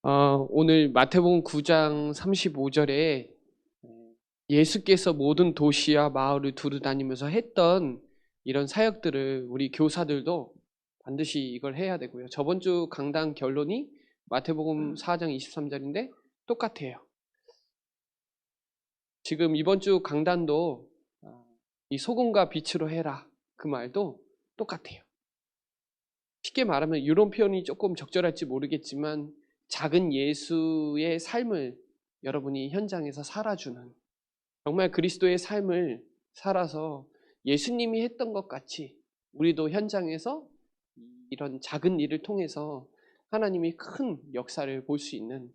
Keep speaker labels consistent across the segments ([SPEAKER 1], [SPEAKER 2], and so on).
[SPEAKER 1] 오늘 마태복음 9장 35절에 예수께서 모든 도시와 마을을 두루 다니면서 했던 이런 사역들을 우리 교사들도 반드시 이걸 해야 되고요. 저번 주 강단 결론이 마태복음 4장 23절인데 똑같아요. 지금 이번 주 강단도 이 소금과 빛으로 해라 그 말도 똑같아요. 쉽게 말하면 이런 표현이 조금 적절할지 모르겠지만 작은 예수의 삶을 여러분이 현장에서 살아주는, 정말 그리스도의 삶을 살아서 예수님이 했던 것 같이 우리도 현장에서 이런 작은 일을 통해서 하나님이 큰 역사를 볼 수 있는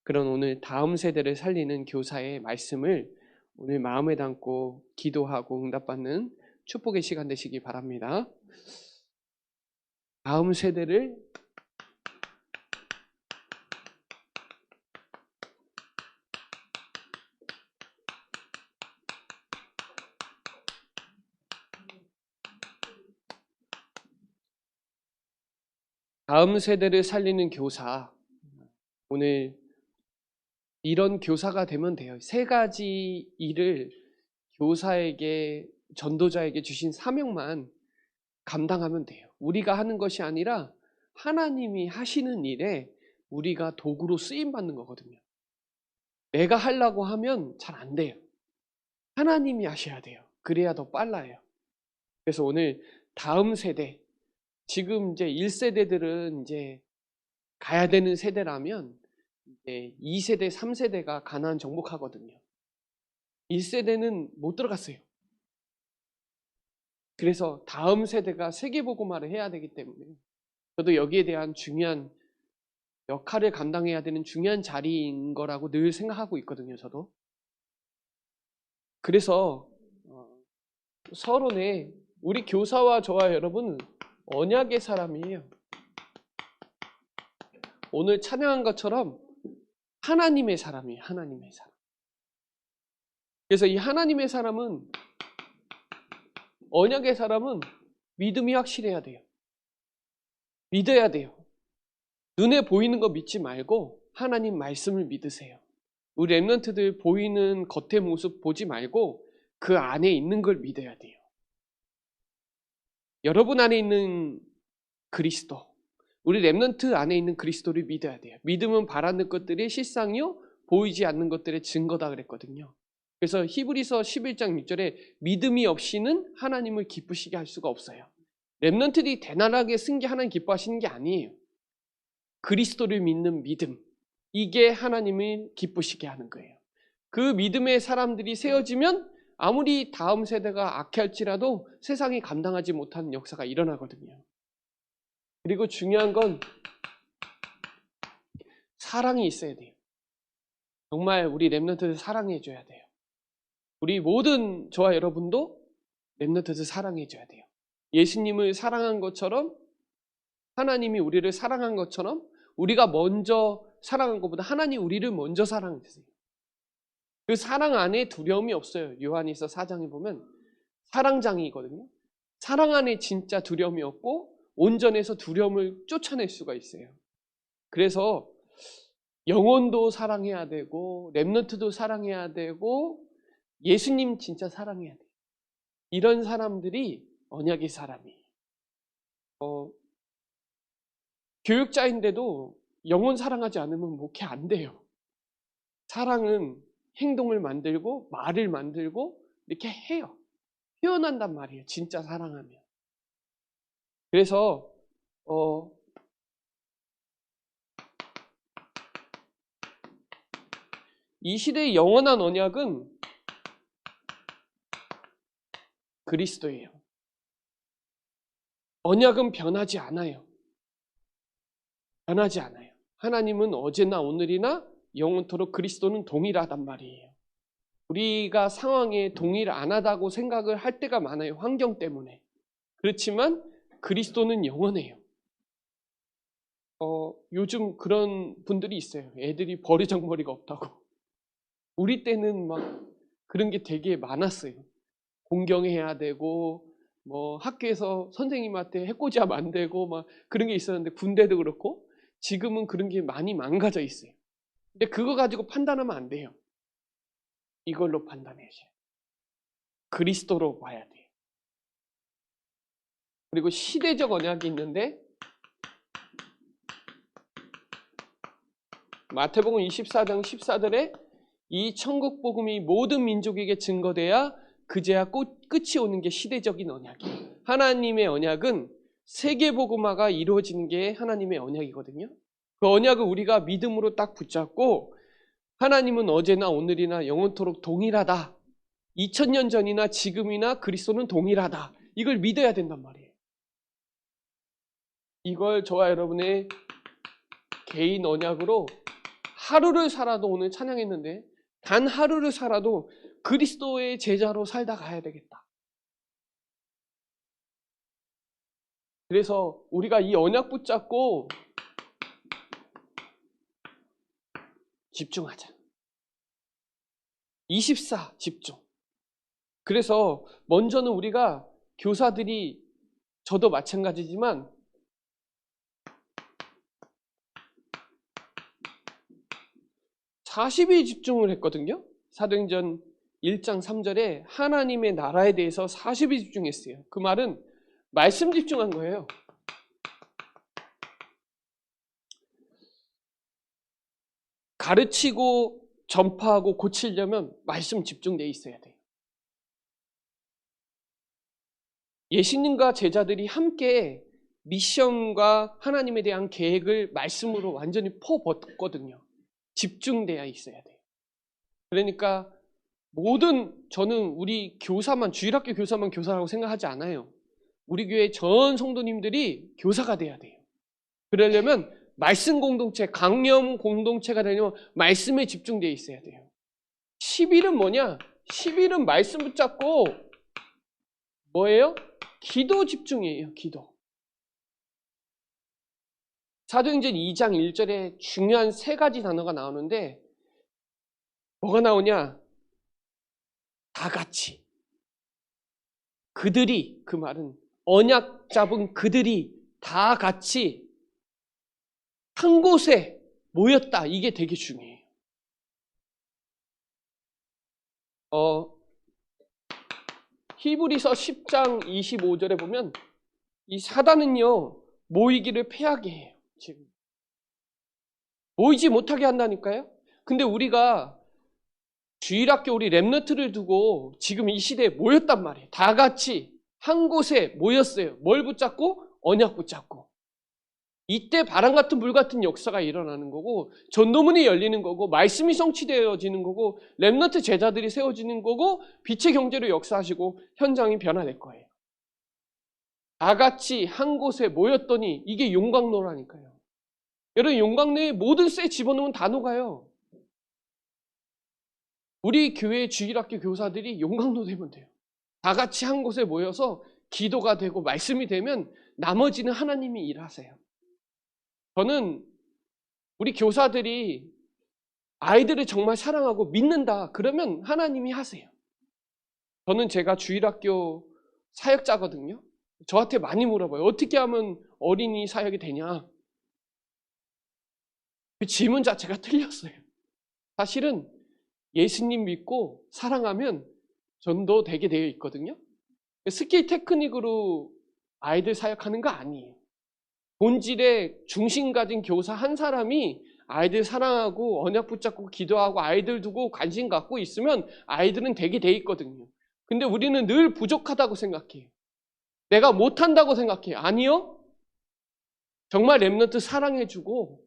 [SPEAKER 1] 그런 오늘 다음 세대를 살리는 교사의 말씀을 오늘 마음에 담고 기도하고 응답받는 축복의 시간 되시기 바랍니다. 다음 세대를 살리는 교사, 오늘 이런 교사가 되면 돼요. 세 가지 일을 교사에게, 전도자에게 주신 사명만 감당하면 돼요. 우리가 하는 것이 아니라 하나님이 하시는 일에 우리가 도구로 쓰임받는 거거든요. 내가 하려고 하면 잘 안 돼요. 하나님이 하셔야 돼요. 그래야 더 빨라요. 그래서 오늘 다음 세대, 지금 이제 1세대들은 이제 가야 되는 세대라면 이제 2세대, 3세대가 가나안 정복하거든요. 1세대는 못 들어갔어요. 그래서 다음 세대가 세계복음화를 해야 되기 때문에 저도 여기에 대한 중요한 역할을 감당해야 되는 중요한 자리인 거라고 늘 생각하고 있거든요. 저도. 그래서 서론에 우리 교사와 저와 여러분은 언약의 사람이에요. 오늘 찬양한 것처럼 하나님의 사람이에요. 하나님의 사람. 그래서 이 하나님의 사람은, 언약의 사람은 믿음이 확실해야 돼요. 믿어야 돼요. 눈에 보이는 거 믿지 말고 하나님 말씀을 믿으세요. 우리 렘넌트들 보이는 겉의 모습 보지 말고 그 안에 있는 걸 믿어야 돼요. 여러분 안에 있는 그리스도, 우리 렘넌트 안에 있는 그리스도를 믿어야 돼요. 믿음은 바라는 것들이 실상이요 보이지 않는 것들의 증거다 그랬거든요. 그래서 히브리서 11장 6절에 믿음이 없이는 하나님을 기쁘시게 할 수가 없어요. 렘넌트들이 대단하게 쓴 게 하나님 기뻐하시는 게 아니에요. 그리스도를 믿는 믿음, 이게 하나님을 기쁘시게 하는 거예요. 그 믿음의 사람들이 세워지면 아무리 다음 세대가 악해할지라도 세상이 감당하지 못하는 역사가 일어나거든요. 그리고 중요한 건 사랑이 있어야 돼요. 정말 우리 렘넌트들 사랑해줘야 돼요. 우리 모든 저와 여러분도 렘넌트들 사랑해줘야 돼요. 예수님을 사랑한 것처럼, 하나님이 우리를 사랑한 것처럼 우리가 먼저 사랑한 것보다 하나님 우리를 먼저 사랑하세요. 그 사랑 안에 두려움이 없어요. 요한일서 4장에 보면 사랑장이거든요. 사랑 안에 진짜 두려움이 없고 온전해서 두려움을 쫓아낼 수가 있어요. 그래서 영혼도 사랑해야 되고 렘넌트도 사랑해야 되고 예수님 진짜 사랑해야 돼요. 이런 사람들이 언약의 사람이에요. 교육자인데도 영혼 사랑하지 않으면 목회 안 돼요. 사랑은 행동을 만들고 말을 만들고 이렇게 해요. 표현한단 말이에요. 진짜 사랑하면. 그래서 이 시대의 영원한 언약은 그리스도예요. 언약은 변하지 않아요. 변하지 않아요. 하나님은 어제나 오늘이나 영원토록 그리스도는 동일하단 말이에요. 우리가 상황에 동일 안 하다고 생각을 할 때가 많아요. 환경 때문에. 그렇지만 그리스도는 영원해요. 요즘 그런 분들이 있어요. 애들이 버르장머리가 없다고. 우리 때는 막 그런 게 되게 많았어요. 공경해야 되고 뭐 학교에서 선생님한테 해코지하면 안 되고 막 그런 게 있었는데, 군대도 그렇고 지금은 그런 게 많이 망가져 있어요. 근데 그거 가지고 판단하면 안 돼요. 이걸로 판단해야죠. 그리스도로 봐야 돼요. 그리고 시대적 언약이 있는데 마태복음 24장 14절에 이 천국 복음이 모든 민족에게 증거돼야 그제야 끝이 오는 게 시대적인 언약이에요. 하나님의 언약은 세계 복음화가 이루어지는 게 하나님의 언약이거든요. 그 언약을 우리가 믿음으로 딱 붙잡고 하나님은 어제나 오늘이나 영원토록 동일하다. 2000년 전이나 지금이나 그리스도는 동일하다. 이걸 믿어야 된단 말이에요. 이걸 저와 여러분의 개인 언약으로 하루를 살아도, 오늘 찬양했는데 단 하루를 살아도 그리스도의 제자로 살다 가야 되겠다. 그래서 우리가 이 언약 붙잡고 집중하자. 24 집중. 그래서 먼저는 우리가 교사들이, 저도 마찬가지지만 40일 집중을 했거든요. 사도행전 1장 3절에 하나님의 나라에 대해서 40일 집중했어요. 그 말은 말씀 집중한 거예요. 가르치고 전파하고 고치려면 말씀 집중되어 있어야 돼요. 예수님과 제자들이 함께 미션과 하나님에 대한 계획을 말씀으로 완전히 퍼붓거든요. 집중되어 있어야 돼요. 그러니까 저는 우리 교사만, 주일학교 교사만 교사라고 생각하지 않아요. 우리 교회 전 성도님들이 교사가 돼야 돼요. 그러려면 말씀 공동체, 강령 공동체가 되려면 말씀에 집중되어 있어야 돼요. 10일은 뭐냐? 10일은 말씀 붙잡고 뭐예요? 기도 집중이에요. 기도. 사도행전 2장 1절에 중요한 3가지 단어가 나오는데 뭐가 나오냐? 다 같이. 그들이, 그 말은 언약 잡은 그들이 다 같이 한 곳에 모였다. 이게 되게 중요해요. 히브리서 10장 25절에 보면 이 사단은요, 모이기를 패하게 해요. 지금 모이지 못하게 한다니까요. 근데 우리가 주일학교 우리 렘넌트를 두고 지금 이 시대에 모였단 말이에요. 다 같이 한 곳에 모였어요. 뭘 붙잡고? 언약 붙잡고. 이때 바람 같은 물 같은 역사가 일어나는 거고, 전도문이 열리는 거고, 말씀이 성취되어지는 거고, 렘넌트 제자들이 세워지는 거고, 빛의 경제로 역사하시고 현장이 변화될 거예요. 다 같이 한 곳에 모였더니 이게 용광로라니까요. 여러분, 용광로에 모든 쇠 집어넣으면 다 녹아요. 우리 교회 주일학교 교사들이 용광로 되면 돼요. 다 같이 한 곳에 모여서 기도가 되고 말씀이 되면 나머지는 하나님이 일하세요. 저는 우리 교사들이 아이들을 정말 사랑하고 믿는다. 그러면 하나님이 하세요. 저는 제가 주일학교 사역자거든요. 저한테 많이 물어봐요. 어떻게 하면 어린이 사역이 되냐? 그 질문 자체가 틀렸어요. 사실은 예수님 믿고 사랑하면 전도 되게 되어 있거든요. 스킬 테크닉으로 아이들 사역하는 거 아니에요. 본질에 중심 가진 교사 한 사람이 아이들 사랑하고 언약 붙잡고 기도하고 아이들 두고 관심 갖고 있으면 아이들은 되게 돼 있거든요. 근데 우리는 늘 부족하다고 생각해요. 내가 못한다고 생각해요. 아니요. 정말 렘넌트 사랑해주고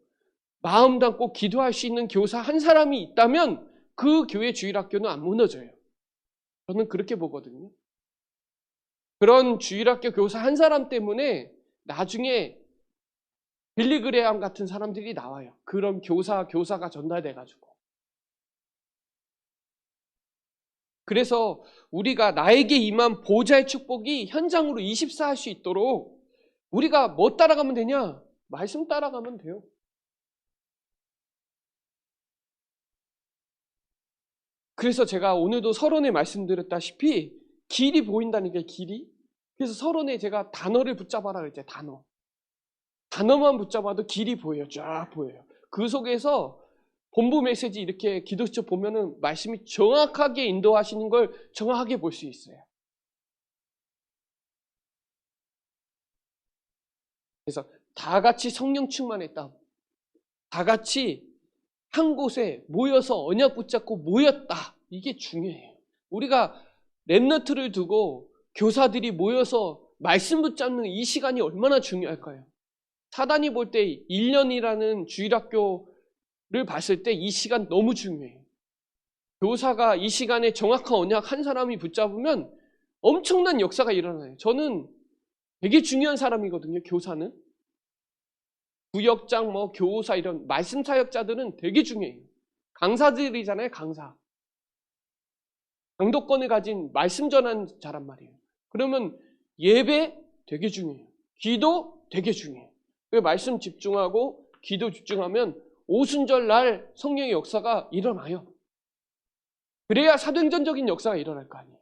[SPEAKER 1] 마음 담고 기도할 수 있는 교사 한 사람이 있다면 그 교회 주일학교는 안 무너져요. 저는 그렇게 보거든요. 그런 주일학교 교사 한 사람 때문에 나중에 빌리그레암 같은 사람들이 나와요. 그런 교사가 전달돼가지고. 그래서 우리가 나에게 임한 보좌의 축복이 현장으로 24 할 수 있도록 우리가 뭐 따라가면 되냐? 말씀 따라가면 돼요. 그래서 제가 오늘도 서론에 말씀드렸다시피 길이 보인다는 게 길이. 그래서 서론에 제가 단어를 붙잡아라 그랬죠. 단어. 단어만 붙잡아도 길이 보여요. 쫙 보여요. 그 속에서 본부 메시지 이렇게 기도처 보면은 말씀이 정확하게 인도하시는 걸 정확하게 볼 수 있어요. 그래서 다 같이 성령 충만했다. 다 같이 한 곳에 모여서 언약 붙잡고 모였다. 이게 중요해요. 우리가 렘넌트를 두고 교사들이 모여서 말씀 붙잡는 이 시간이 얼마나 중요할까요? 사단이 볼 때 1년이라는 주일학교를 봤을 때 이 시간 너무 중요해요. 교사가 이 시간에 정확한 언약 한 사람이 붙잡으면 엄청난 역사가 일어나요. 저는 되게 중요한 사람이거든요. 교사는. 구역장, 교사 이런 말씀 사역자들은 되게 중요해요. 강사들이잖아요. 강사. 강도권을 가진 말씀 전한 자란 말이에요. 그러면 예배 되게 중요해요. 기도 되게 중요해요. 말씀 집중하고 기도 집중하면 오순절 날 성령의 역사가 일어나요. 그래야 사도행전적인 역사가 일어날 거 아니에요.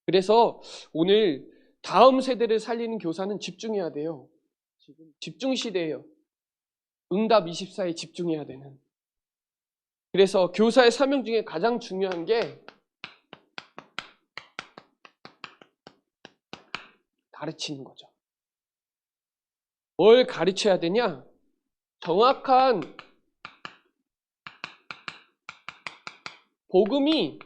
[SPEAKER 1] 그래서 오늘 다음 세대를 살리는 교사는 집중해야 돼요. 지금 집중 시대예요. 응답 24에 집중해야 되는. 그래서 교사의 사명 중에 가장 중요한 게 가르치는 거죠. 뭘 가르쳐야 되냐? 정확한 복음이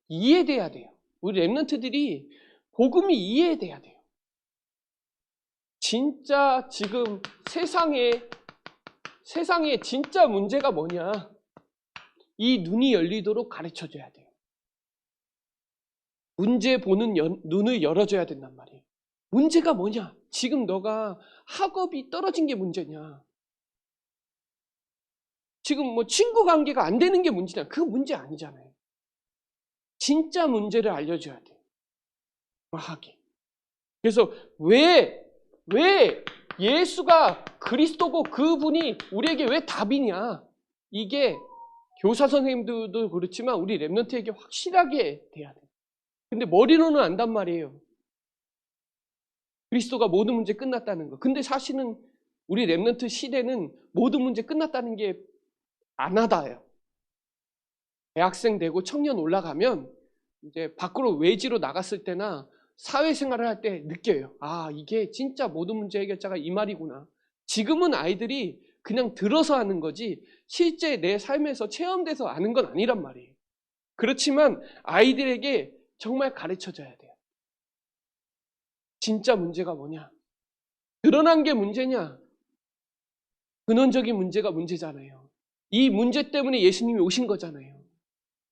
[SPEAKER 1] 이해돼야 돼요. 우리 렘넌트들이 복음이 이해돼야 돼요. 진짜 지금 세상에 진짜 문제가 뭐냐? 이 눈이 열리도록 가르쳐줘야 돼요. 문제 보는 눈을 열어줘야 된단 말이에요. 문제가 뭐냐? 지금 너가 학업이 떨어진 게 문제냐? 지금 친구 관계가 안 되는 게 문제냐? 그거 문제 아니잖아요. 진짜 문제를 알려줘야 돼요. 정확하게. 그래서 왜 예수가 그리스도고 그분이 우리에게 왜 답이냐? 이게 교사 선생님들도 그렇지만 우리 렘넌트에게 확실하게 돼야 돼요. 근데 머리로는 안단 말이에요. 그리스도가 모든 문제 끝났다는 거. 근데 사실은 우리 렘넌트 시대는 모든 문제 끝났다는 게 안 와닿아요. 대학생 되고 청년 올라가면 이제 밖으로 외지로 나갔을 때나 사회생활을 할 때 느껴요. 아, 이게 진짜 모든 문제 해결자가 이 말이구나. 지금은 아이들이 그냥 들어서 하는 거지 실제 내 삶에서 체험돼서 아는 건 아니란 말이에요. 그렇지만 아이들에게 정말 가르쳐줘야 돼요. 진짜 문제가 뭐냐? 드러난 게 문제냐? 근원적인 문제가 문제잖아요. 이 문제 때문에 예수님이 오신 거잖아요.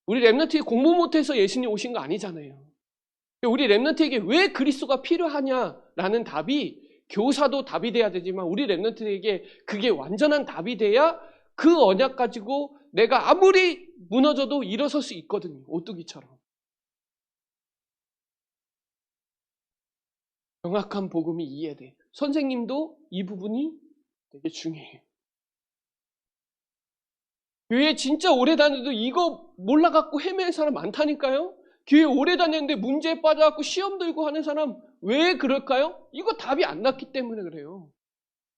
[SPEAKER 1] 우리 렘넌트에 공부 못해서 예수님 오신 거 아니잖아요. 우리 렘넌트에게 왜 그리스도가 필요하냐라는 답이 교사도 답이 돼야 되지만 우리 렘넌트에게 그게 완전한 답이 돼야 그 언약 가지고 내가 아무리 무너져도 일어설 수 있거든요. 오뚜기처럼. 정확한 복음이 이해돼. 선생님도 이 부분이 되게 중요해요. 교회 진짜 오래 다녀도 이거 몰라갖고 헤매는 사람 많다니까요. 교회 오래 다녔는데 문제에 빠져갖고 시험 들고 하는 사람 왜 그럴까요? 이거 답이 안 났기 때문에 그래요.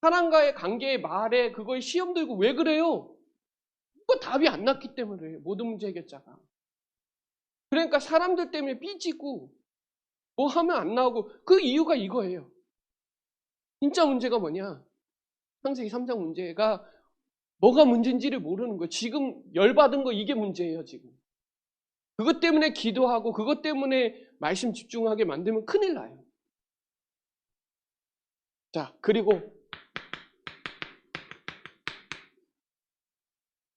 [SPEAKER 1] 사람과의 관계에 말에 그거에 시험 들고 왜 그래요? 이거 답이 안 났기 때문에 그래요. 모든 문제 해결자가. 그러니까 사람들 때문에 삐지고 뭐 하면 안 나오고 그 이유가 이거예요. 진짜 문제가 뭐냐? 창세기 3장 문제가 뭐가 문제인지를 모르는 거예요. 지금 열받은 거 이게 문제예요. 지금. 그것 때문에 기도하고 그것 때문에 말씀 집중하게 만들면 큰일 나요. 자, 그리고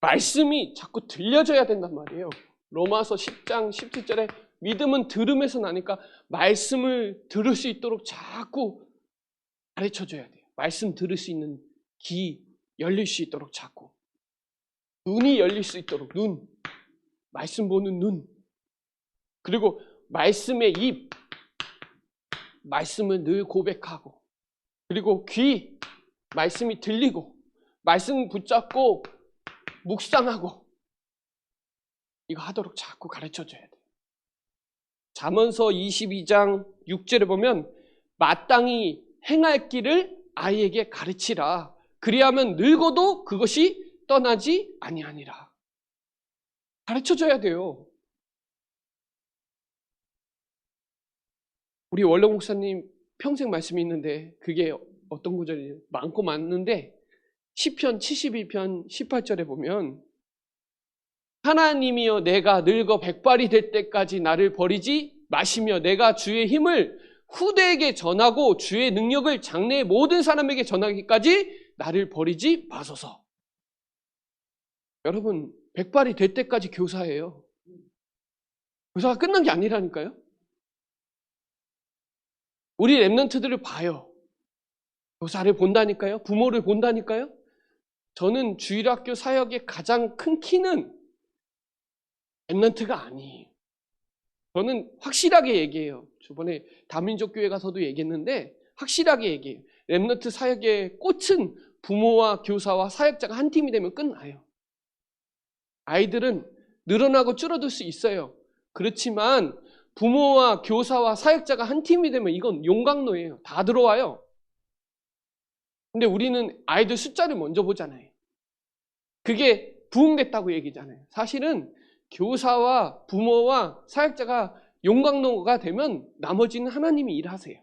[SPEAKER 1] 말씀이 자꾸 들려져야 된단 말이에요. 로마서 10장 17절에 믿음은 들음에서 나니까 말씀을 들을 수 있도록 자꾸 가르쳐줘야 돼요. 말씀 들을 수 있는 귀 열릴 수 있도록 자꾸. 눈이 열릴 수 있도록 눈. 말씀 보는 눈. 그리고 말씀의 입. 말씀을 늘 고백하고. 그리고 귀. 말씀이 들리고. 말씀 붙잡고 묵상하고. 이거 하도록 자꾸 가르쳐줘야 돼요. 잠언서 22장 6절에 보면 마땅히 행할 길을 아이에게 가르치라. 그리하면 늙어도 그것이 떠나지 아니하니라. 가르쳐줘야 돼요. 우리 원로 목사님 평생 말씀이 있는데 그게 어떤 구절이에요? 많고 많은데 시편 72편 18절에 보면 하나님이여 내가 늙어 백발이 될 때까지 나를 버리지 마시며 내가 주의 힘을 후대에게 전하고 주의 능력을 장래의 모든 사람에게 전하기까지 나를 버리지 마소서. 여러분, 백발이 될 때까지 교사예요. 교사가 끝난 게 아니라니까요. 우리 랩런트들을 봐요. 교사를 본다니까요. 부모를 본다니까요. 저는 주일학교 사역의 가장 큰 키는 랩런트가 아니에요. 저는 확실하게 얘기해요. 저번에 다민족교회 가서도 얘기했는데 확실하게 얘기해요. 랩런트 사역의 꽃은 부모와 교사와 사역자가 한 팀이 되면 끝나요. 아이들은 늘어나고 줄어들 수 있어요. 그렇지만 부모와 교사와 사역자가 한 팀이 되면 이건 용광로예요. 다 들어와요. 근데 우리는 아이들 숫자를 먼저 보잖아요. 그게 부흥됐다고 얘기잖아요. 사실은 교사와 부모와 사역자가 용광로가 되면 나머지는 하나님이 일하세요.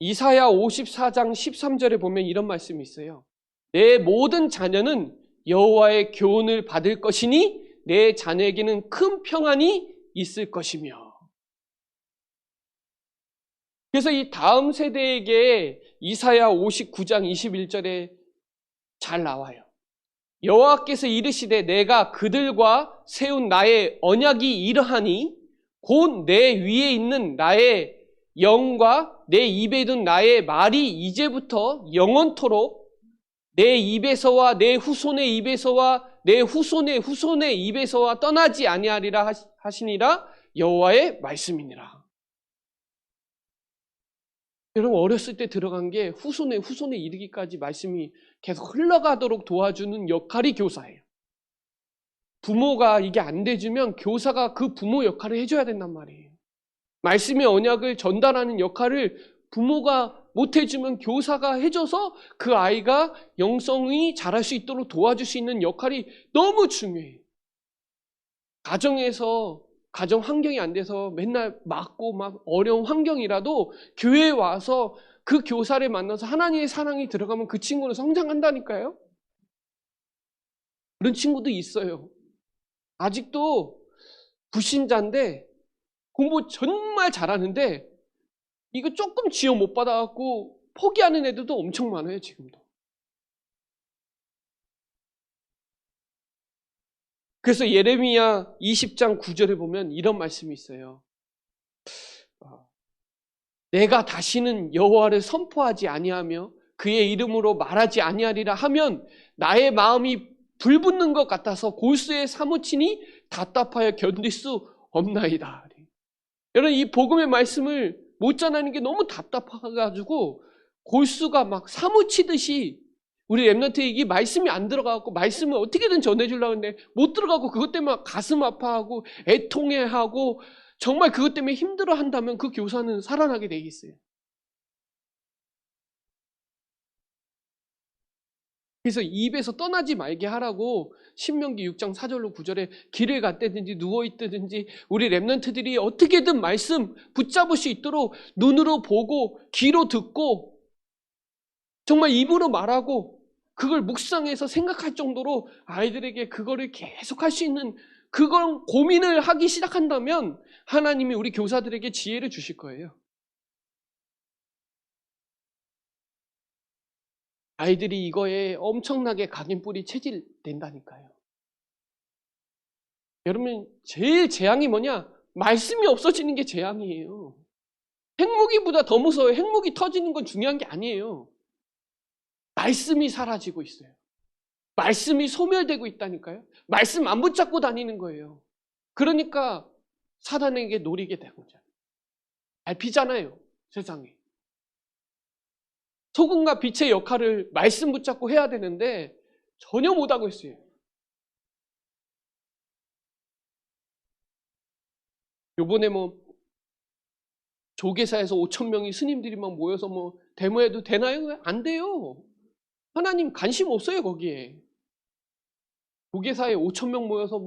[SPEAKER 1] 이사야 54장 13절에 보면 이런 말씀이 있어요. 내 모든 자녀는 여호와의 교훈을 받을 것이니 내 자녀에게는 큰 평안이 있을 것이며. 그래서 이 다음 세대에게 이사야 59장 21절에 잘 나와요. 여호와께서 이르시되 내가 그들과 세운 나의 언약이 이러하니 곧 내 위에 있는 나의 영과 내 입에 둔 나의 말이 이제부터 영원토록 내 입에서와 내 후손의 입에서와 내 후손의 후손의 입에서와 떠나지 아니하리라 하시니라 여호와의 말씀이니라. 여러분 어렸을 때 들어간 게 후손에 이르기까지 말씀이 계속 흘러가도록 도와주는 역할이 교사예요. 부모가 이게 안 돼주면 교사가 그 부모 역할을 해줘야 된단 말이에요. 말씀의 언약을 전달하는 역할을 부모가 못 해주면 교사가 해줘서 그 아이가 영성이 자랄 수 있도록 도와줄 수 있는 역할이 너무 중요해요. 가정에서 가정 환경이 안 돼서 맨날 맞고 막 어려운 환경이라도 교회에 와서 그 교사를 만나서 하나님의 사랑이 들어가면 그 친구는 성장한다니까요. 그런 친구도 있어요. 아직도 불신자인데 공부 정말 잘하는데 이거 조금 지원 못 받아갖고 포기하는 애들도 엄청 많아요, 지금도. 그래서 예레미야 20장 9절에 보면 이런 말씀이 있어요. 내가 다시는 여호와를 선포하지 아니하며 그의 이름으로 말하지 아니하리라 하면 나의 마음이 불붙는 것 같아서 골수에 사무치니 답답하여 견딜 수 없나이다. 여러분 이 복음의 말씀을 못 전하는 게 너무 답답해가지고 골수가 막 사무치듯이 우리 랩런트에 이 말씀이 안 들어가고 말씀을 어떻게든 전해주려고 하는데 못 들어가고 그것 때문에 가슴 아파하고 애통해하고 정말 그것 때문에 힘들어한다면 그 교사는 살아나게 돼 있어요. 그래서 입에서 떠나지 말게 하라고 신명기 6장 4절로 9절에 길을 갔다든지 누워있다든지 우리 랩런트들이 어떻게든 말씀 붙잡을 수 있도록 눈으로 보고 귀로 듣고 정말 입으로 말하고 그걸 묵상해서 생각할 정도로 아이들에게 그거를 계속 할 수 있는 그걸 고민을 하기 시작한다면 하나님이 우리 교사들에게 지혜를 주실 거예요. 아이들이 이거에 엄청나게 각인뿌리 체질된다니까요. 여러분 제일 재앙이 뭐냐? 말씀이 없어지는 게 재앙이에요. 핵무기보다 더 무서워요. 핵무기 터지는 건 중요한 게 아니에요. 말씀이 사라지고 있어요. 말씀이 소멸되고 있다니까요. 말씀 안 붙잡고 다니는 거예요. 그러니까 사단에게 노리게 되는 거잖아요. 밟히잖아요. 세상에. 소금과 빛의 역할을 말씀 붙잡고 해야 되는데 전혀 못하고 있어요. 요번에 조계사에서 5천 명이 스님들이 막 모여서 뭐 데모해도 되나요? 안 돼요. 하나님 관심 없어요 거기에. 조계사에 5천 명 모여서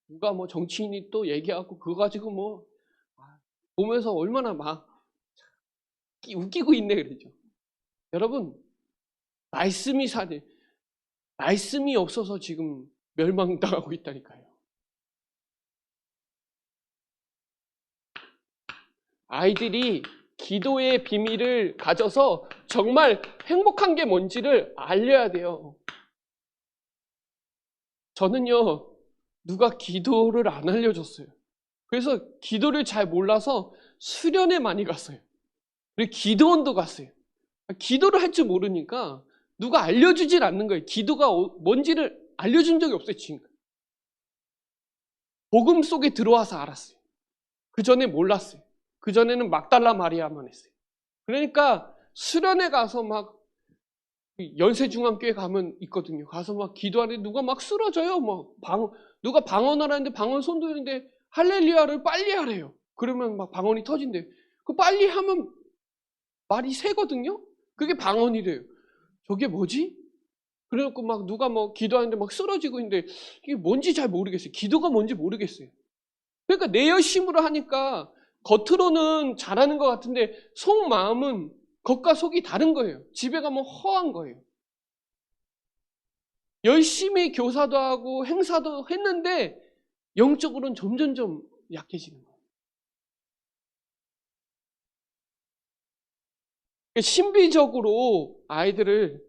[SPEAKER 1] 누가 뭐 정치인이 또 얘기하고 그거 가지고 보면서 얼마나 막 웃기고 있네 그러죠. 여러분 말씀이 없어서 지금 멸망당하고 있다니까요. 아이들이 기도의 비밀을 가져서 정말 행복한 게 뭔지를 알려야 돼요. 저는요, 누가 기도를 안 알려줬어요. 그래서 기도를 잘 몰라서 수련회 많이 갔어요. 그리고 기도원도 갔어요. 기도를 할 줄 모르니까 누가 알려주질 않는 거예요. 기도가 뭔지를 알려준 적이 없어요, 지금까지. 복음 속에 들어와서 알았어요. 그 전에 몰랐어요. 그 전에는 막달라 마리아만 했어요. 그러니까 수련회 가서 막 연세중앙교회 가면 있거든요. 가서 막 기도하는데 누가 막 쓰러져요. 누가 방언하라는데 방언 손도는데 할렐루야를 빨리 하래요. 그러면 막 방언이 터진대요. 그 빨리 하면 말이 새거든요. 그게 방언이래요. 저게 뭐지? 그래갖고 막 누가 뭐 기도하는데 막 쓰러지고 있는데 이게 뭔지 잘 모르겠어요. 기도가 뭔지 모르겠어요. 그러니까 내 열심으로 하니까 겉으로는 잘하는 것 같은데 속마음은 겉과 속이 다른 거예요. 집에 가면 허한 거예요. 열심히 교사도 하고 행사도 했는데 영적으로는 점점점 약해지는 거예요. 신비적으로 아이들을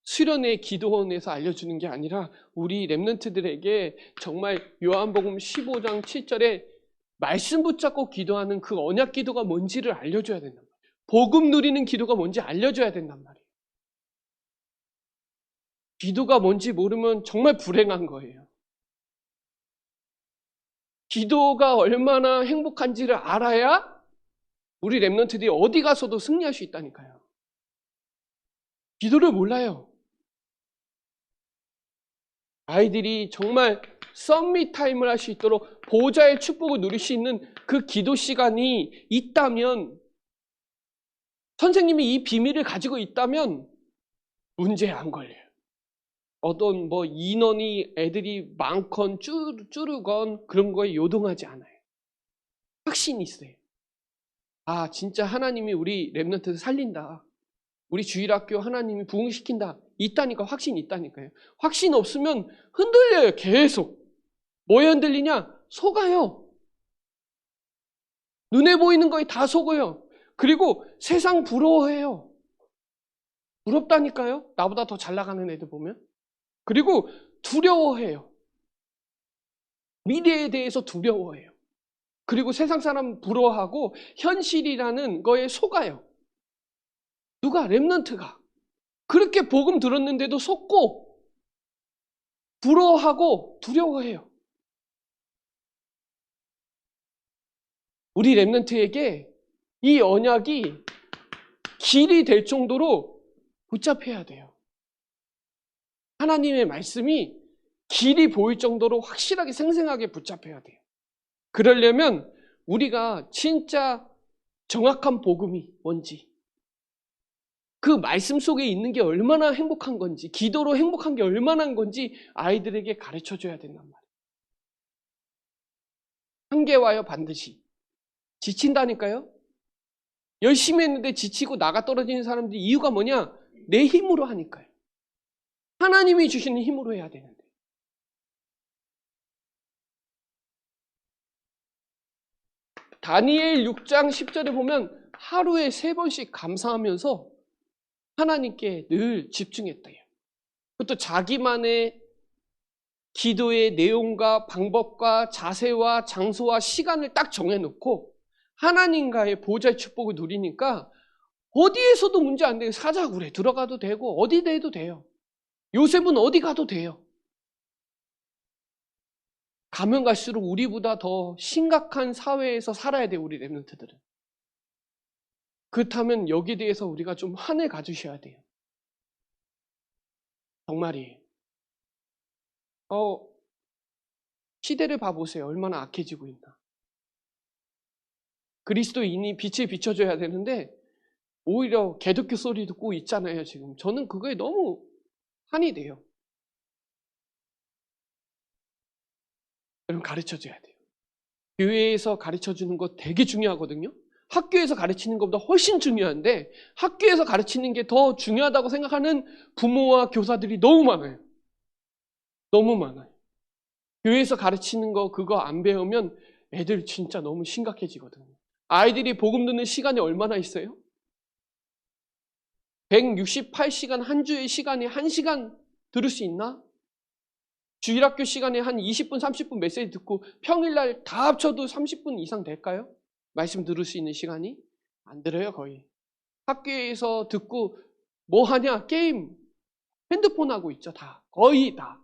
[SPEAKER 1] 수련회 기도원에서 알려주는 게 아니라 우리 랩런트들에게 정말 요한복음 15장 7절에 말씀 붙잡고 기도하는 그 언약 기도가 뭔지를 알려줘야 된단 말이에요. 복음 누리는 기도가 뭔지 알려줘야 된단 말이에요. 기도가 뭔지 모르면 정말 불행한 거예요. 기도가 얼마나 행복한지를 알아야 우리 랩런트들이 어디 가서도 승리할 수 있다니까요. 기도를 몰라요. 아이들이 정말 썸밋 타임을 할 수 있도록 보좌의 축복을 누릴 수 있는 그 기도 시간이 있다면, 선생님이 이 비밀을 가지고 있다면 문제에 안 걸려요. 어떤 인원이 애들이 많건 줄으건 그런 거에 요동하지 않아요. 확신이 있어요. 아, 진짜 하나님이 우리 랩런트를 살린다. 우리 주일학교 하나님이 부흥시킨다. 있다니까, 확신이 있다니까요. 확신 없으면 흔들려요, 계속. 뭐에 흔들리냐? 속아요. 눈에 보이는 거에 다 속어요. 그리고 세상 부러워해요. 부럽다니까요? 나보다 더 잘 나가는 애들 보면. 그리고 두려워해요. 미래에 대해서 두려워해요. 그리고 세상 사람 부러워하고 현실이라는 거에 속아요. 누가? 랩런트가. 그렇게 복음 들었는데도 속고 부러워하고 두려워해요. 우리 랩런트에게 이 언약이 길이 될 정도로 붙잡혀야 돼요. 하나님의 말씀이 길이 보일 정도로 확실하게 생생하게 붙잡혀야 돼요. 그러려면 우리가 진짜 정확한 복음이 뭔지, 그 말씀 속에 있는 게 얼마나 행복한 건지, 기도로 행복한 게 얼마나 한 건지 아이들에게 가르쳐줘야 된단 말이에요. 한계 와요, 반드시. 지친다니까요? 열심히 했는데 지치고 나가 떨어지는 사람들이 이유가 뭐냐? 내 힘으로 하니까요. 하나님이 주시는 힘으로 해야 되는데. 다니엘 6장 10절에 보면 하루에 3번씩 감사하면서 하나님께 늘 집중했대요. 그것도 자기만의 기도의 내용과 방법과 자세와 장소와 시간을 딱 정해놓고 하나님과의 보좌의 축복을 누리니까 어디에서도 문제 안 돼요. 사자굴에 들어가도 되고 어디 돼도 돼요. 요셉은 어디 가도 돼요. 가면 갈수록 우리보다 더 심각한 사회에서 살아야 돼요. 우리 랩런트들은. 그렇다면 여기에 대해서 우리가 좀 한을 가지셔야 돼요. 정말이에요. 시대를 봐보세요. 얼마나 악해지고 있나. 그리스도인이 빛을 비춰줘야 되는데 오히려 개독교 소리 듣고 있잖아요, 지금. 저는 그거에 너무 한이 돼요. 여러분, 가르쳐줘야 돼요. 교회에서 가르쳐주는 거 되게 중요하거든요. 학교에서 가르치는 것보다 훨씬 중요한데 학교에서 가르치는 게 더 중요하다고 생각하는 부모와 교사들이 너무 많아요. 너무 많아요. 교회에서 가르치는 거 그거 안 배우면 애들 진짜 너무 심각해지거든요. 아이들이 복음 듣는 시간이 얼마나 있어요? 168시간 한 주의 시간이 1시간 들을 수 있나? 주일학교 시간에 한 20분, 30분 메시지 듣고 평일날 다 합쳐도 30분 이상 될까요? 말씀 들을 수 있는 시간이? 안 들어요, 거의. 학교에서 듣고 뭐 하냐? 게임, 핸드폰 하고 있죠, 다. 거의 다.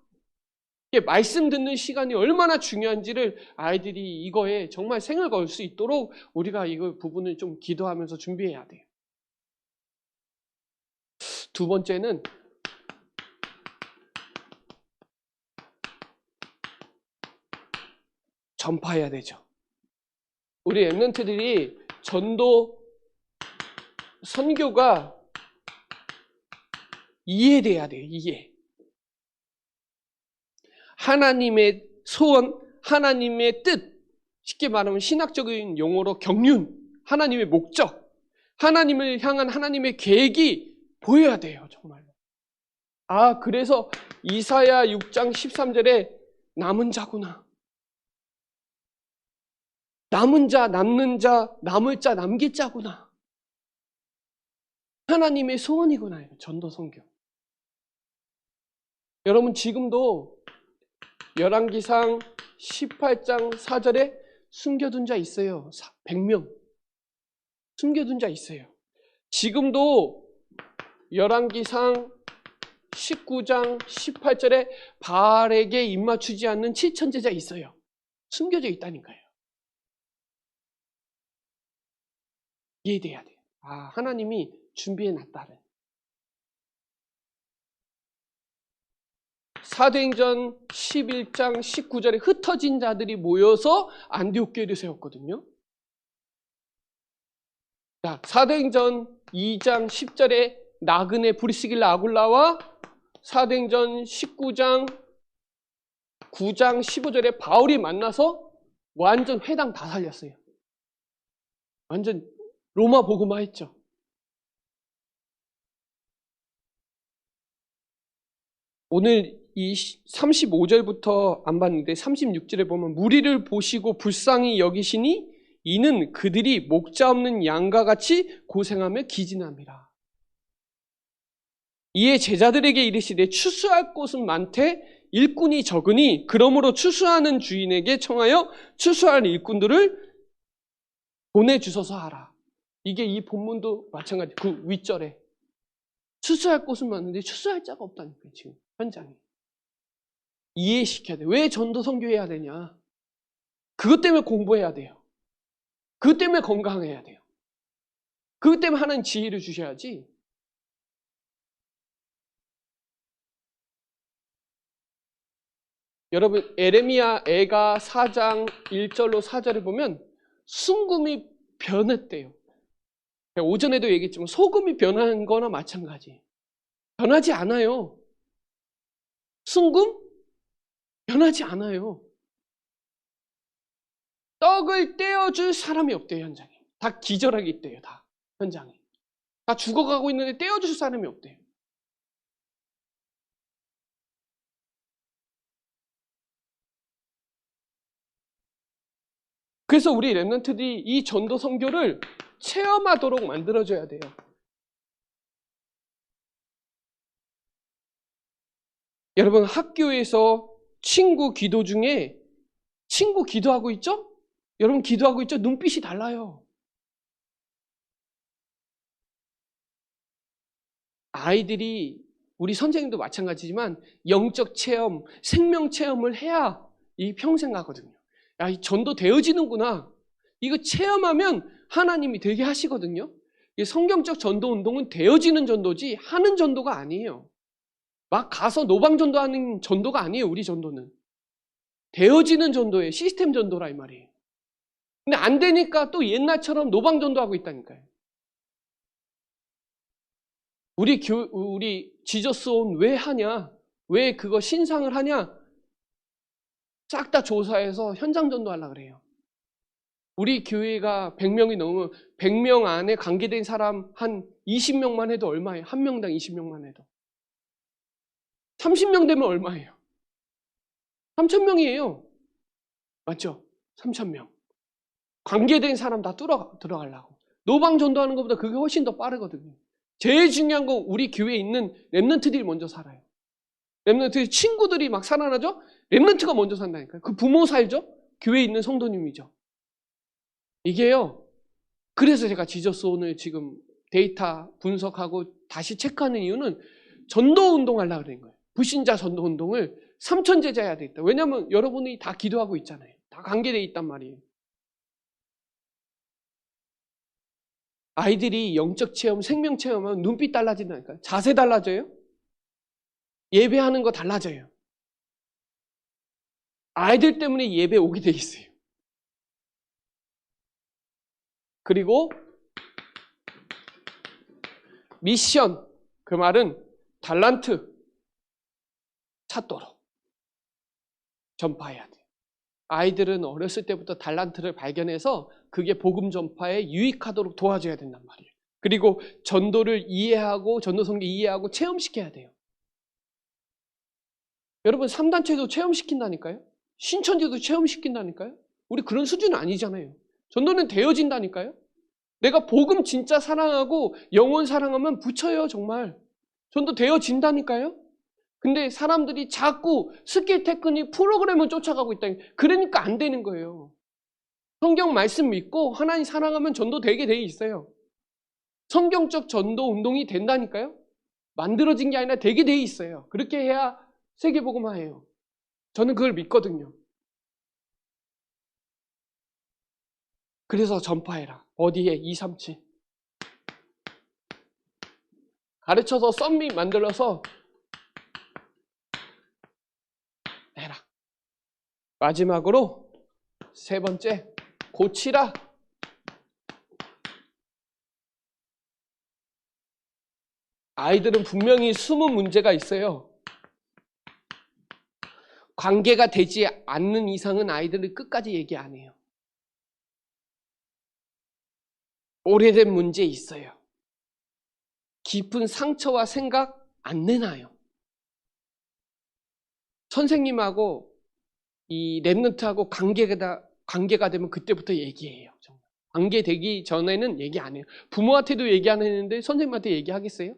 [SPEAKER 1] 이게 말씀 듣는 시간이 얼마나 중요한지를 아이들이 이거에 정말 생을 걸 수 있도록 우리가 이거 부분을 좀 기도하면서 준비해야 돼요. 두 번째는 전파해야 되죠. 우리 랩런트들이 전도 선교가 이해돼야 돼요. 이해. 하나님의 소원, 하나님의 뜻, 쉽게 말하면 신학적인 용어로 경륜, 하나님의 목적, 하나님을 향한 하나님의 계획이 보여야 돼요. 정말로. 그래서 이사야 6장 13절에 남은 자구나. 남은 자, 남는 자, 남을 자, 남길 자구나. 하나님의 소원이구나. 전도 선교. 여러분 지금도 열왕기상 18장 4절에 숨겨둔 자 있어요. 100명. 숨겨둔 자 있어요. 지금도 열왕기상 19장 18절에 바알에게 입맞추지 않는 7천제자 있어요. 숨겨져 있다니까요. 이해돼야 돼요. 하나님이 준비해놨다는. 사도행전 11장 19절에 흩어진 자들이 모여서 안디옥 교회를 세웠거든요. 사도행전 2장 10절에 나그네 브리스길라 아굴라와 사도행전 19장 9장 15절에 바울이 만나서 완전 회당 다 살렸어요. 완전 로마 복음화 했죠. 오늘 이 35절부터 안 봤는데 36절에 보면 무리를 보시고 불쌍히 여기시니 이는 그들이 목자 없는 양과 같이 고생하며 기진함이라. 이에 제자들에게 이르시되 추수할 곳은 많되 일꾼이 적으니 그러므로 추수하는 주인에게 청하여 추수할 일꾼들을 보내주소서 하라. 이게 이 본문도 마찬가지. 그 윗절에 추수할 곳은 많은데 추수할 자가 없다니까요. 지금 현장에. 이해시켜야 돼. 왜 전도 선교해야 되냐? 그것 때문에 공부해야 돼요. 그것 때문에 건강해야 돼요. 그것 때문에 하나님 지혜를 주셔야지. 여러분 에레미야 애가 4장 1절로 4절을 보면 순금이 변했대요. 오전에도 얘기했지만 소금이 변한 거나 마찬가지. 변하지 않아요. 순금? 변하지 않아요. 떡을 떼어줄 사람이 없대요, 현장에. 다 기절하게 있대요, 다. 현장에. 다 죽어가고 있는데 떼어줄 사람이 없대요. 그래서 우리 랩런트들이 이 전도 선교를 체험하도록 만들어줘야 돼요. 여러분 학교에서 친구 기도 중에 친구 기도하고 있죠? 여러분 기도하고 있죠? 눈빛이 달라요. 아이들이 우리 선생님도 마찬가지지만 영적 체험, 생명 체험을 해야 이 평생 가거든요. 야, 이 전도 되어지는구나. 이거 체험하면 하나님이 되게 하시거든요. 이 성경적 전도 운동은 되어지는 전도지 하는 전도가 아니에요. 막 가서 노방 전도하는 전도가 아니에요. 우리 전도는 되어지는 전도예요. 시스템 전도라 이 말이에요. 근데 안 되니까 또 옛날처럼 노방전도하고 있다니까요. 우리 지저스온 왜 하냐? 왜 그거 신상을 하냐? 싹 다 조사해서 현장 전도하려고 그래요. 우리 교회가 100명이 넘으면 100명 안에 관계된 사람 한 20명만 해도 얼마예요? 한 명당 20명만 해도. 30명 되면 얼마예요? 3,000명이에요. 맞죠? 3,000명. 관계된 사람 다 들어가려고. 노방 전도하는 것보다 그게 훨씬 더 빠르거든요. 제일 중요한 건 우리 교회에 있는 렘넌트들이 먼저 살아요. 렘넌트 친구들이 막 살아나죠? 렘넌트가 먼저 산다니까요. 그 부모 살죠? 교회에 있는 성도님이죠. 이게요. 그래서 제가 지저스온을 지금 데이터 분석하고 다시 체크하는 이유는 전도 운동하려고 그런 거예요. 불신자 전도 운동을 3,000제자 해야 되겠다. 왜냐하면 여러분이 다 기도하고 있잖아요. 다 관계되어 있단 말이에요. 아이들이 영적 체험, 생명 체험하면 눈빛 달라진다니까요. 자세 달라져요. 예배하는 거 달라져요. 아이들 때문에 예배 오게 돼 있어요. 그리고 미션, 그 말은 달란트 찾도록 전파해야 돼요. 아이들은 어렸을 때부터 달란트를 발견해서 그게 복음 전파에 유익하도록 도와줘야 된단 말이에요. 그리고 전도를 이해하고 전도 성경 이해하고 체험시켜야 돼요. 여러분 3단체도 체험시킨다니까요. 신천지도 체험시킨다니까요. 우리 그런 수준은 아니잖아요. 전도는 되어진다니까요. 내가 복음 진짜 사랑하고 영혼 사랑하면 붙여요. 정말. 전도 되어진다니까요. 근데 사람들이 자꾸 스킬 테크닉 프로그램을 쫓아가고 있다. 그러니까 안 되는 거예요. 성경 말씀 믿고 하나님 사랑하면 전도 되게 돼 있어요. 성경적 전도 운동이 된다니까요. 만들어진 게 아니라 되게 돼 있어요. 그렇게 해야 세계복음화예요. 저는 그걸 믿거든요. 그래서 전파해라. 어디에? 237. 가르쳐서 썸밋 만들어서 해라. 마지막으로 세 번째, 고치라. 아이들은 분명히 숨은 문제가 있어요. 관계가 되지 않는 이상은 아이들은 끝까지 얘기 안 해요. 오래된 문제 있어요. 깊은 상처와 생각 안 내놔요. 선생님하고 이 랩런트하고 관계가 되면 그때부터 얘기해요. 정말. 관계되기 전에는 얘기 안 해요. 부모한테도 얘기 안 했는데 선생님한테 얘기하겠어요?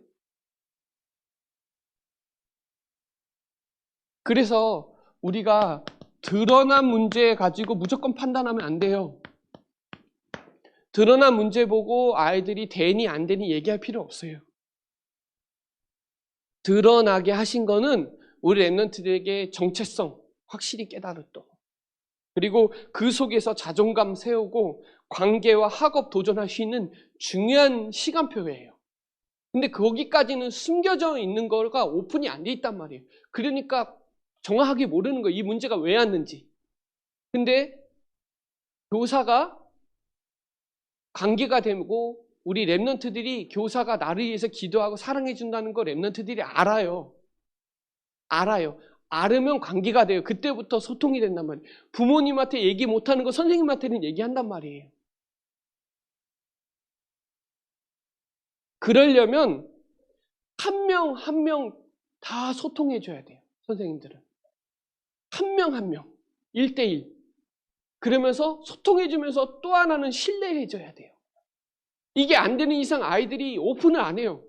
[SPEAKER 1] 그래서 우리가 드러난 문제 가지고 무조건 판단하면 안 돼요. 드러난 문제 보고 아이들이 되니 안 되니 얘기할 필요 없어요. 드러나게 하신 거는 우리 랩런트들에게 정체성 확실히 깨달았고, 그리고 그 속에서 자존감 세우고 관계와 학업 도전할 수 있는 중요한 시간표예요. 근데 거기까지는 숨겨져 있는 거가 오픈이 안 돼 있단 말이에요. 그러니까 정확하게 모르는 거예요. 이 문제가 왜 왔는지. 근데 교사가 관계가 되고 우리 랩런트들이 교사가 나를 위해서 기도하고 사랑해 준다는 거 랩런트들이 알아요. 알아요. 알으면 관계가 돼요. 그때부터 소통이 된단 말이에요. 부모님한테 얘기 못하는 거 선생님한테는 얘기한단 말이에요. 그러려면 한 명 한 명 다 소통해 줘야 돼요. 선생님들은. 한 명 한 명. 1대1. 그러면서 소통해 주면서 또 하나는 신뢰해 줘야 돼요. 이게 안 되는 이상 아이들이 오픈을 안 해요.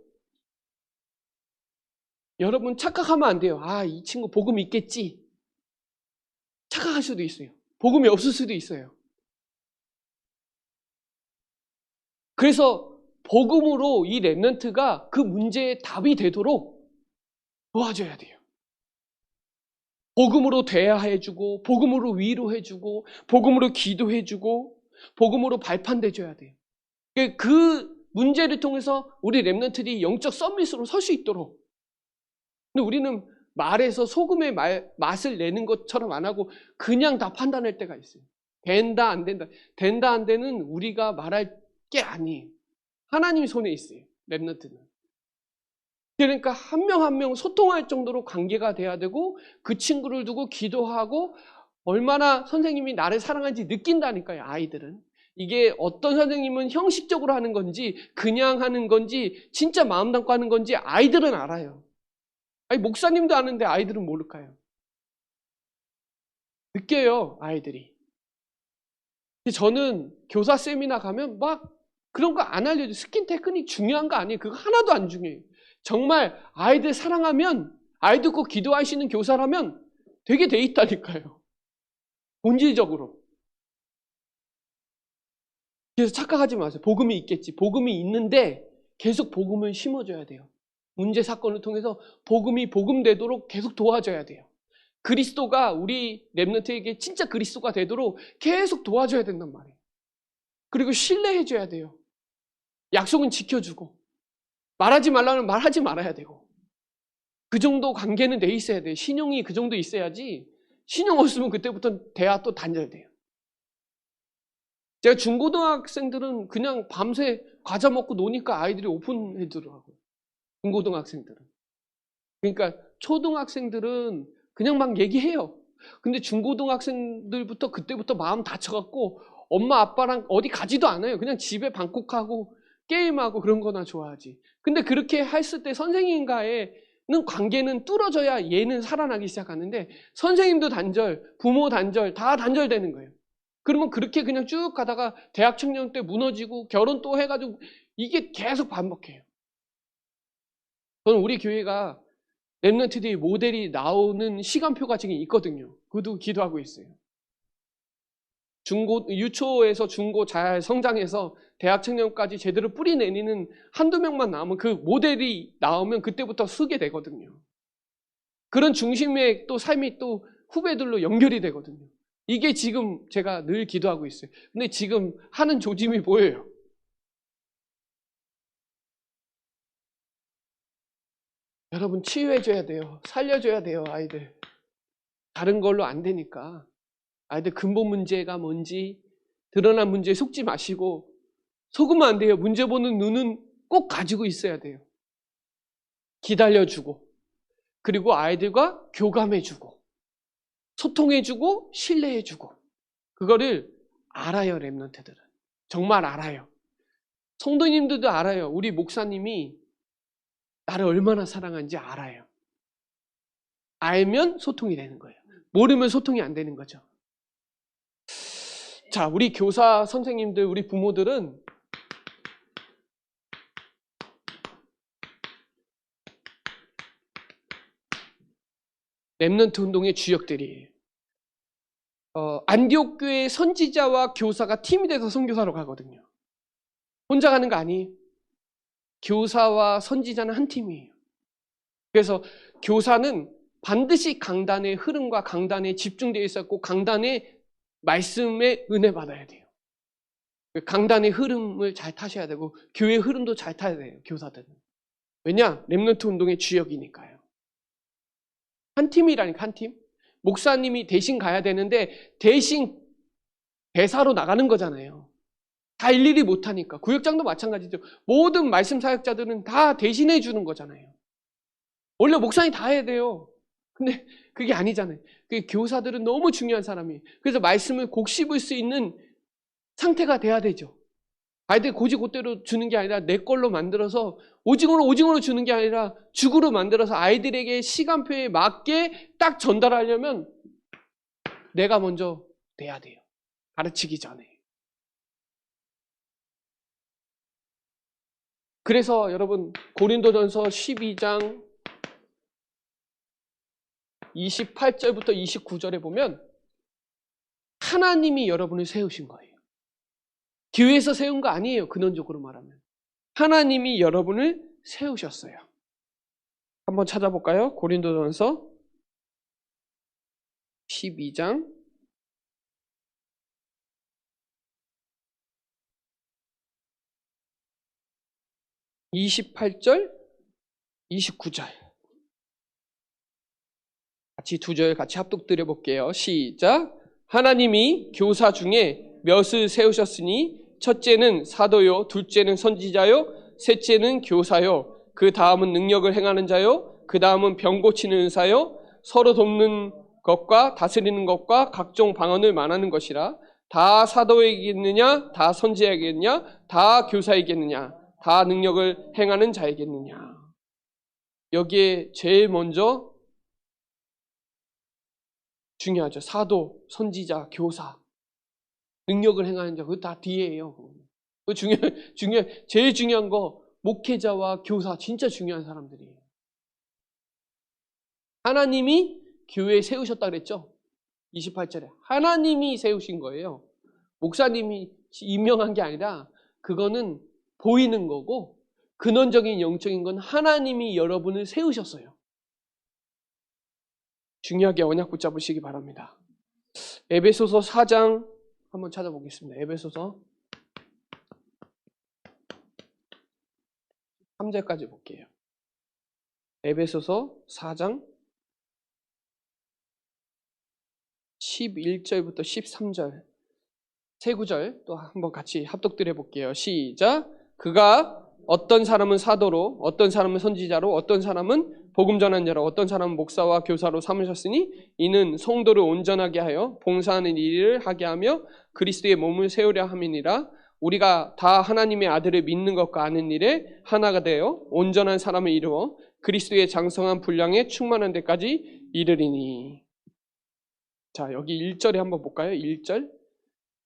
[SPEAKER 1] 여러분 착각하면 안 돼요. 아, 이 친구 복음 있겠지. 착각할 수도 있어요. 복음이 없을 수도 있어요. 그래서 복음으로 이 랩런트가 그 문제의 답이 되도록 도와줘야 돼요. 복음으로 대화해주고, 복음으로 위로해주고, 복음으로 기도해주고, 복음으로 발판돼줘야 돼요. 그 문제를 통해서 우리 랩런트들이 영적 서밋으로 설 수 있도록. 근데 우리는 말에서 소금의 맛을 내는 것처럼 안 하고 그냥 다 판단할 때가 있어요. 된다 안 된다. 된다 안 되는 우리가 말할 게 아니에요. 하나님 손에 있어요. 렘넌트는. 그러니까 한 명 한 명 소통할 정도로 관계가 돼야 되고 그 친구를 두고 기도하고 얼마나 선생님이 나를 사랑하는지 느낀다니까요. 아이들은. 이게 어떤 선생님은 형식적으로 하는 건지 그냥 하는 건지 진짜 마음 담고 하는 건지 아이들은 알아요. 아니 목사님도 아는데 아이들은 모를까요? 느껴요. 아이들이. 저는 교사 세미나 가면 막 그런 거 안 알려줘요. 스킨 테크닉 중요한 거 아니에요. 그거 하나도 안 중요해요. 정말 아이들 사랑하면 아이들 꼭 기도하시는 교사라면 되게 돼 있다니까요. 본질적으로. 그래서 착각하지 마세요. 복음이 있겠지. 복음이 있는데 계속 복음을 심어줘야 돼요. 문제 사건을 통해서 복음이 복음되도록 계속 도와줘야 돼요. 그리스도가 우리 렘넌트에게 진짜 그리스도가 되도록 계속 도와줘야 된단 말이에요. 그리고 신뢰해줘야 돼요. 약속은 지켜주고 말하지 말라면 말하지 말아야 되고 그 정도 관계는 돼 있어야 돼요. 신용이 그 정도 있어야지 신용 없으면 그때부터 대화 또 단절돼요. 제가 중고등학생들은 그냥 밤새 과자 먹고 노니까 아이들이 오픈해주더라고요. 중고등학생들은. 그러니까 초등학생들은 그냥 막 얘기해요. 근데 중고등학생들부터 그때부터 마음 다쳐갖고 엄마 아빠랑 어디 가지도 않아요. 그냥 집에 방콕하고 게임하고 그런 거나 좋아하지. 근데 그렇게 했을 때 선생님과의 관계는 뚫어져야 얘는 살아나기 시작하는데 선생님도 단절, 부모 단절, 다 단절되는 거예요. 그러면 그렇게 그냥 쭉 가다가 대학 청년 때 무너지고 결혼 또 해가지고 이게 계속 반복해요. 저는 우리 교회가 렘넌트들이 모델이 나오는 시간표가 지금 있거든요. 그것도 기도하고 있어요. 유초에서 중고 잘 성장해서 대학 청년까지 제대로 뿌리 내리는 한두 명만 나오면 그 모델이 나오면 그때부터 쓰게 되거든요. 그런 중심의 또 삶이 또 후배들로 연결이 되거든요. 이게 지금 제가 늘 기도하고 있어요. 근데 지금 하는 조짐이 보여요. 여러분 치유해줘야 돼요. 살려줘야 돼요. 아이들. 다른 걸로 안 되니까. 아이들 근본 문제가 뭔지 드러난 문제에 속지 마시고 속으면 안 돼요. 문제 보는 눈은 꼭 가지고 있어야 돼요. 기다려주고 그리고 아이들과 교감해주고 소통해주고 신뢰해주고 그거를 알아요. 렘넌트들은. 정말 알아요. 성도님들도 알아요. 우리 목사님이 나를 얼마나 사랑하는지 알아요. 알면 소통이 되는 거예요. 모르면 소통이 안 되는 거죠. 자, 우리 교사 선생님들, 우리 부모들은 렘넌트 운동의 주역들이에요. 안디옥 교회 선지자와 교사가 팀이 돼서 선교사로 가거든요. 혼자 가는 거 아니에요. 교사와 선지자는 한 팀이에요. 그래서 교사는 반드시 강단의 흐름과 강단에 집중되어 있었고 강단의 말씀에 은혜 받아야 돼요. 강단의 흐름을 잘 타셔야 되고 교회의 흐름도 잘 타야 돼요. 교사들은. 왜냐? 렘넌트 운동의 주역이니까요. 한 팀이라니까 한 팀. 목사님이 대신 가야 되는데 대신 대사로 나가는 거잖아요. 다 일일이 못하니까. 구역장도 마찬가지죠. 모든 말씀 사역자들은 다 대신해 주는 거잖아요. 원래 목사님 다 해야 돼요. 근데 그게 아니잖아요. 교사들은 너무 중요한 사람이에요. 그래서 말씀을 곡 씹을 수 있는 상태가 돼야 되죠. 아이들 고지고대로 주는 게 아니라 내 걸로 만들어서 오징어로 주는 게 아니라 죽으로 만들어서 아이들에게 시간표에 맞게 딱 전달하려면 내가 먼저 돼야 돼요. 가르치기 전에. 그래서 여러분 고린도전서 12장 28절부터 29절에 보면 하나님이 여러분을 세우신 거예요. 교회에서 세운 거 아니에요. 근원적으로 말하면. 하나님이 여러분을 세우셨어요. 한번 찾아볼까요? 고린도전서 12장 28절, 29절. 같이 두 절 같이 합독 드려볼게요. 시작. 하나님이 교사 중에 몇을 세우셨으니 첫째는 사도요, 둘째는 선지자요, 셋째는 교사요, 그 다음은 능력을 행하는 자요, 그 다음은 병 고치는 의사요, 서로 돕는 것과 다스리는 것과 각종 방언을 말하는 것이라. 다 사도에게겠느냐, 다 선지자에게겠느냐, 다 교사에게겠느냐, 다 능력을 행하는 자에게겠느냐. 여기에 제일 먼저 중요하죠. 사도, 선지자, 교사, 능력을 행하는 자. 그거 다 뒤에예요. 그거 제일 중요한 거 목회자와 교사, 진짜 중요한 사람들이에요. 하나님이 교회 세우셨다 그랬죠? 28절에 하나님이 세우신 거예요. 목사님이 임명한 게 아니라 그거는 보이는 거고 근원적인 영적인 건 하나님이 여러분을 세우셨어요. 중요하게 언약 붙잡으시기 바랍니다. 에베소서 4장 한번 찾아보겠습니다. 에베소서 3절까지 볼게요. 에베소서 4장 11절부터 13절 세 구절 또 한번 같이 합독드려 볼게요. 시작. 그가 어떤 사람은 사도로, 어떤 사람은 선지자로, 어떤 사람은 복음 전한 자로, 어떤 사람은 목사와 교사로 삼으셨으니 이는 성도를 온전하게 하여 봉사하는 일을 하게 하며 그리스도의 몸을 세우려 함이니라. 우리가 다 하나님의 아들을 믿는 것과 아는 일에 하나가 되어 온전한 사람을 이루어 그리스도의 장성한 분량에 충만한 데까지 이르리니. 자, 여기 1절에 한번 볼까요? 1절.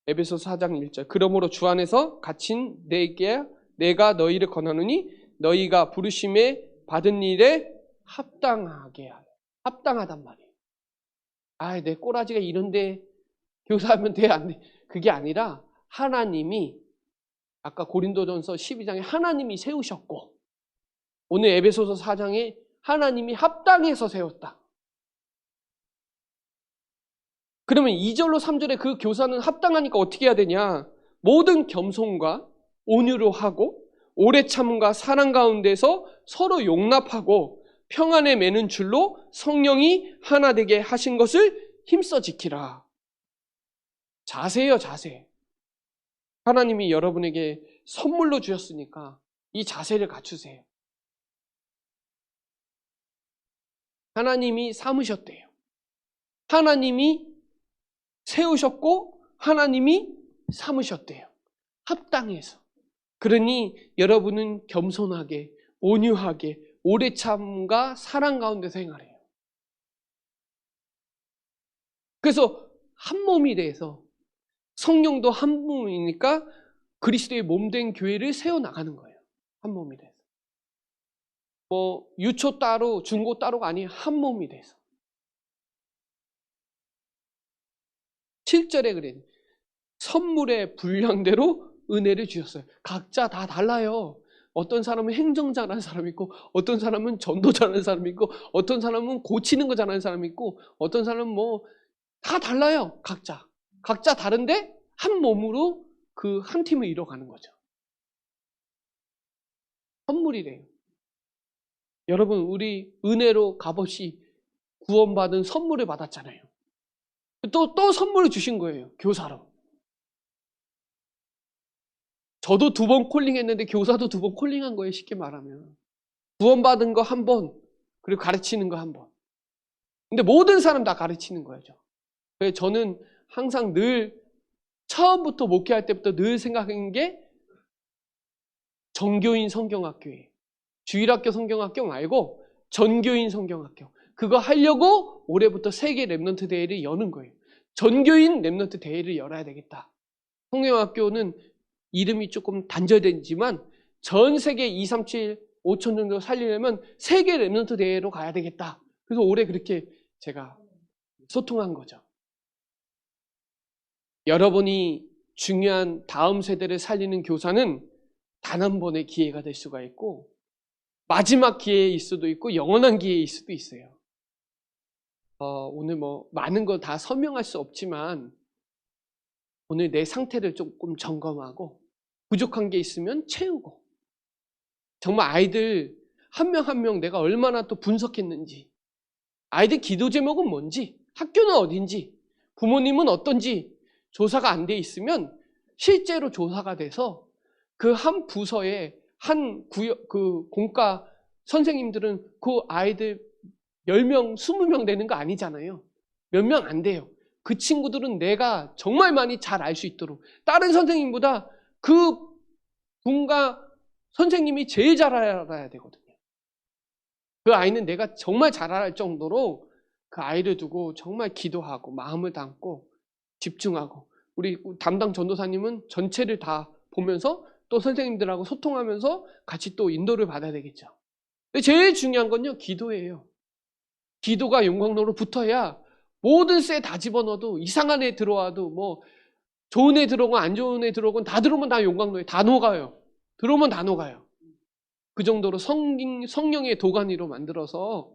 [SPEAKER 1] 에베소서 4장 1절. 그러므로 주 안에서 갇힌 내가 너희를 권하노니 너희가 부르심에 받은 일에 합당하게 하여. 합당하단 말이에요. 아, 내 꼬라지가 이런데 교사하면 돼, 안 돼? 그게 아니라 하나님이 아까 고린도전서 12장에 하나님이 세우셨고 오늘 에베소서 4장에 하나님이 합당해서 세웠다. 그러면 2절로 3절에 그 교사는 합당하니까 어떻게 해야 되냐? 모든 겸손과 온유로 하고 오래 참음과 사랑 가운데서 서로 용납하고 평안에 매는 줄로 성령이 하나 되게 하신 것을 힘써 지키라. 자세예요, 자세. 하나님이 여러분에게 선물로 주셨으니까 이 자세를 갖추세요. 하나님이 삼으셨대요. 하나님이 세우셨고 하나님이 삼으셨대요. 합당해서. 그러니 여러분은 겸손하게, 온유하게, 오래 참음과 사랑 가운데서 행하래요. 그래서 한 몸이 돼서 성령도 한 몸이니까 그리스도의 몸된 교회를 세워나가는 거예요. 한 몸이 돼서. 유초 따로, 중고 따로가 아니에요. 한 몸이 돼서. 7절에 그래요. 선물의 분량대로 은혜를 주셨어요. 각자 다 달라요. 어떤 사람은 행정 잘하는 사람이 있고 어떤 사람은 전도 잘하는 사람이 있고 어떤 사람은 고치는 거 잘하는 사람이 있고 어떤 사람은 다 달라요. 각자 다른데 한 몸으로 그 한 팀을 이뤄가는 거죠. 선물이래요. 여러분, 우리 은혜로 값없이 구원받은 선물을 받았잖아요. 또 선물을 주신 거예요. 교사로. 저도 2번 콜링했는데 교사도 2번 콜링한 거예요. 쉽게 말하면. 구원받은 거 1번, 그리고 가르치는 거 1번. 근데 모든 사람 다 가르치는 거죠. 그래서 저는 항상 늘 처음부터 목회할 때부터 늘 생각한 게 전교인 성경학교예요. 주일학교 성경학교 말고 전교인 성경학교. 그거 하려고 올해부터 세계 랩넌트 대회를 여는 거예요. 전교인 랩넌트 대회를 열어야 되겠다. 성경학교는 이름이 조금 단절되지만 전 세계 2, 3, 7, 5천 정도 살리려면 세계 랩넌트 대회로 가야 되겠다. 그래서 올해 그렇게 제가 소통한 거죠. 여러분이 중요한 다음 세대를 살리는 교사는 단 한 번의 기회가 될 수가 있고 마지막 기회일 수도 있고 영원한 기회일 수도 있어요. 오늘 많은 거 다 설명할 수 없지만 오늘 내 상태를 조금 점검하고 부족한 게 있으면 채우고 정말 아이들 한 명 한 명 내가 얼마나 또 분석했는지 아이들 기도 제목은 뭔지 학교는 어딘지 부모님은 어떤지 조사가 안 돼 있으면 실제로 조사가 돼서 그 한 부서에 한 구역, 그 공과 선생님들은 그 아이들 10명, 20명 되는 거 아니잖아요. 몇 명 안 돼요. 그 친구들은 내가 정말 많이 잘 알 수 있도록 다른 선생님보다 그 분과 선생님이 제일 잘 알아야 되거든요. 그 아이는 내가 정말 잘 알 정도로 그 아이를 두고 정말 기도하고 마음을 담고 집중하고 우리 담당 전도사님은 전체를 다 보면서 또 선생님들하고 소통하면서 같이 또 인도를 받아야 되겠죠. 근데 제일 중요한 건요, 기도예요. 기도가 용광로로 붙어야 모든 쇠 다 집어넣어도 이상한 애 들어와도 뭐 좋은 애 들어오건 안 좋은 애 들어오건 다 들어오면 다 용광로에 다 녹아요. 들어오면 다 녹아요. 그 정도로 성령의 도가니로 만들어서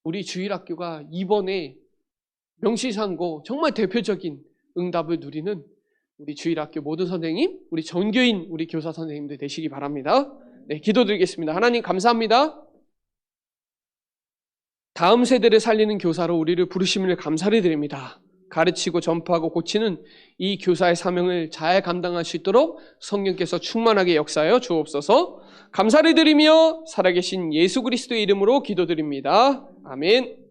[SPEAKER 1] 우리 주일학교가 이번에 명실상부 정말 대표적인 응답을 누리는 우리 주일학교 모든 선생님, 우리 전교인, 우리 교사 선생님들 되시기 바랍니다. 네, 기도드리겠습니다. 하나님 감사합니다. 다음 세대를 살리는 교사로 우리를 부르심을 감사를 드립니다. 가르치고 전파하고 고치는 이 교사의 사명을 잘 감당할 수 있도록 성령께서 충만하게 역사하여 주옵소서. 감사를 드리며 살아계신 예수 그리스도의 이름으로 기도드립니다. 아멘.